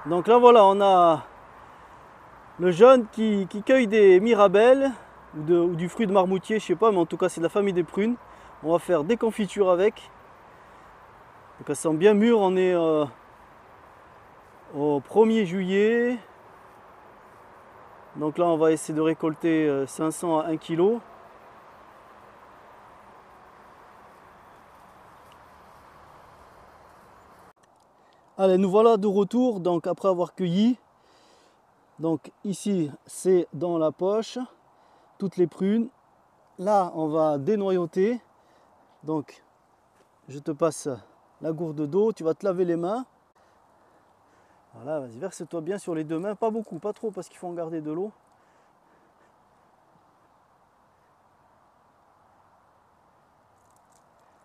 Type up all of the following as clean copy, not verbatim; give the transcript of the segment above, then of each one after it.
Donc là voilà, on a le jeune qui cueille des mirabelles ou du fruit de marmoutier, je sais pas, mais en tout cas c'est de la famille des prunes. On va faire des confitures avec. Donc elles sont bien mûres, on est au 1er juillet. Donc là on va essayer de récolter 500 à 1 kg. Allez, nous voilà de retour, donc après avoir cueilli. Donc ici c'est dans la poche, toutes les prunes. Là on va dénoyauter. Donc je te passe la gourde d'eau, tu vas te laver les mains. Voilà, vas-y, verse-toi bien sur les deux mains, pas beaucoup, pas trop parce qu'il faut en garder de l'eau.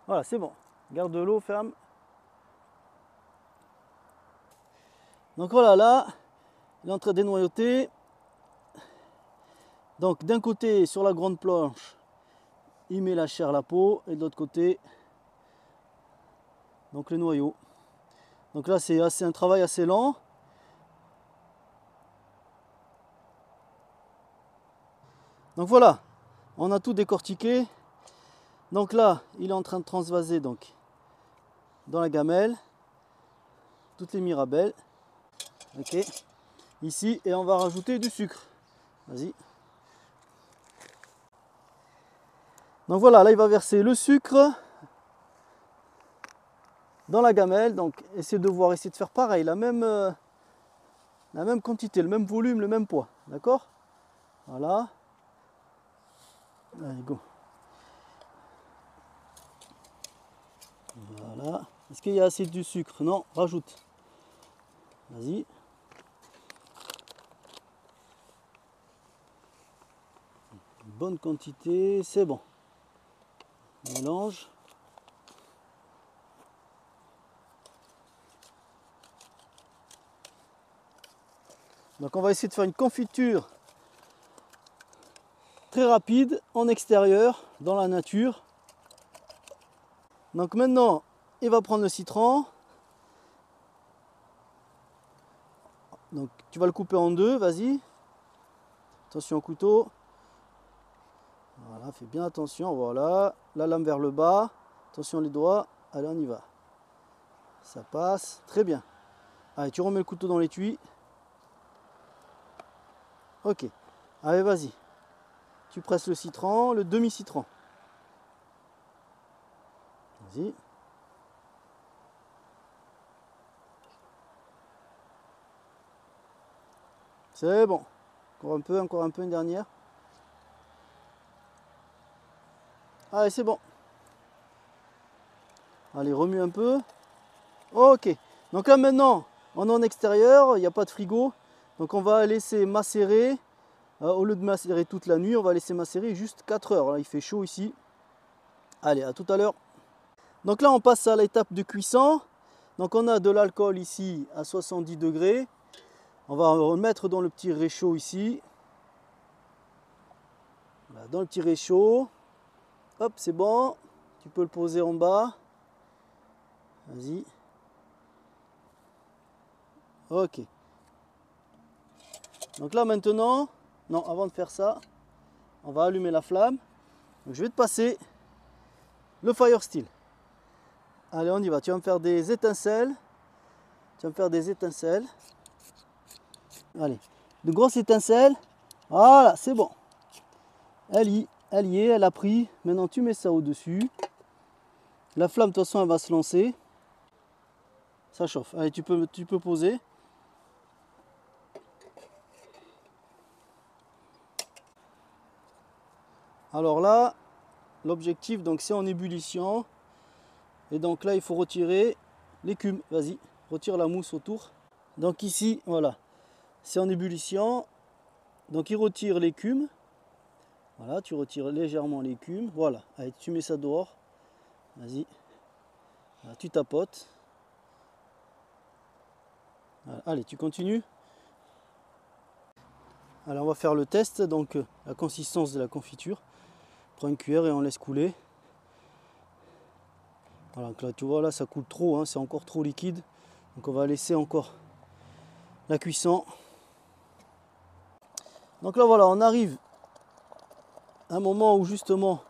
Voilà, c'est bon. Garde de l'eau, ferme. Donc voilà, là, il est en train de dénoyauter. Donc d'un côté, sur la grande planche, il met la chair, la peau, et de l'autre côté, donc le noyau. Donc là, c'est un travail assez lent. Donc voilà, on a tout décortiqué. Donc là, il est en train de transvaser donc, dans la gamelle toutes les mirabelles. Ok, ici, et on va rajouter du sucre. Vas-y. Donc voilà, là il va verser le sucre dans la gamelle. Donc essayer de faire pareil, la même quantité, le même volume, le même poids. D'accord? Voilà. Allez, go. Voilà. Est-ce qu'il y a assez de sucre? Non, rajoute. Vas-y. Bonne quantité, c'est bon. Mélange. Donc on va essayer de faire une confiture très rapide en extérieur, dans la nature. Donc maintenant, il va prendre le citron. Donc tu vas le couper en deux, vas-y. Attention au couteau. Voilà, fais bien attention, voilà. La lame vers le bas. Attention les doigts. Allez, on y va. Ça passe, très bien. Allez, tu remets le couteau dans l'étui. Ok. Allez, vas-y. Tu presses le citron, le demi-citron. Vas-y. C'est bon. Encore un peu, une dernière. Allez, c'est bon. Allez, remue un peu. Ok. Donc là maintenant, on est en extérieur, il n'y a pas de frigo. Donc on va laisser macérer. Au lieu de macérer toute la nuit, on va laisser macérer juste 4 heures. Là, il fait chaud ici. Allez, à tout à l'heure. Donc là, on passe à l'étape de cuisson. Donc on a de l'alcool ici à 70 degrés. On va remettre dans le petit réchaud ici. Voilà, dans le petit réchaud. Hop, c'est bon. Tu peux le poser en bas. Vas-y. Ok. Donc là maintenant, non, avant de faire ça, on va allumer la flamme. Donc je vais te passer le fire steel. Allez, on y va. Tu vas me faire des étincelles. Tu vas me faire des étincelles. Allez, de grosses étincelles. Voilà, c'est bon. Elle y est, elle a pris. Maintenant, tu mets ça au-dessus. La flamme, de toute façon, elle va se lancer. Ça chauffe. Allez, tu peux poser. Alors là, l'objectif, donc c'est en ébullition. Et donc là, il faut retirer l'écume. Vas-y, retire la mousse autour. Donc ici, voilà, c'est en ébullition. Donc il retire l'écume. Voilà, tu retires légèrement l'écume. Voilà, allez, tu mets ça dehors. Vas-y. Voilà, tu tapotes. Voilà, allez, tu continues. Alors on va faire le test, donc la consistance de la confiture. Prends une cuillère et on laisse couler. Voilà, donc là tu vois, là ça coule trop, hein, c'est encore trop liquide. Donc on va laisser encore la cuisson. Donc là voilà, on arrive à un moment où justement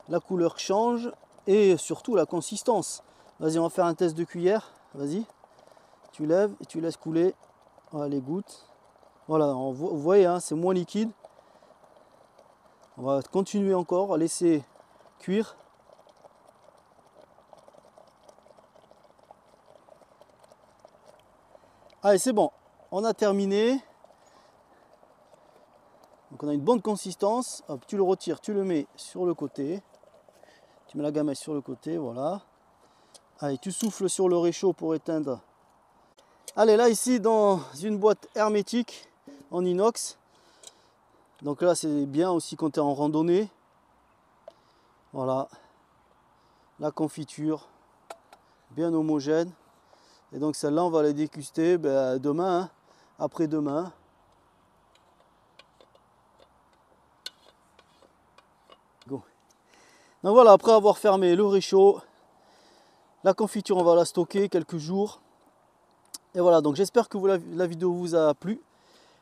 la couleur change et surtout la consistance. Vas-y, on va faire un test de cuillère. Vas-y, tu lèves et tu laisses couler. Voilà les gouttes. Voilà, vous voyez, hein, c'est moins liquide. On va continuer encore à laisser cuire. Allez, c'est bon, on a terminé. Donc on a une bonne consistance. Hop, tu le retires, tu le mets sur le côté. Tu mets la gamelle sur le côté, voilà. Allez, tu souffles sur le réchaud pour éteindre. Allez, là ici dans une boîte hermétique en inox. Donc là c'est bien aussi quand tu es en randonnée. Voilà. La confiture, bien homogène. Et donc celle-là on va la déguster demain, hein, après-demain. Go. Donc voilà, après avoir fermé le réchaud, la confiture on va la stocker quelques jours. Et voilà, donc j'espère que la vidéo vous a plu.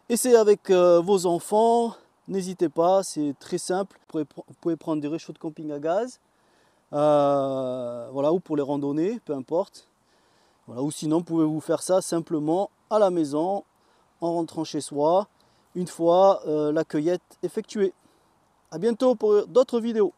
Essayez avec vos enfants, n'hésitez pas, c'est très simple. Vous pouvez prendre des réchauds de camping à gaz, voilà, ou pour les randonnées, peu importe. Voilà, ou sinon, pouvez-vous faire ça simplement à la maison, en rentrant chez soi, une fois la cueillette effectuée. A bientôt pour d'autres vidéos.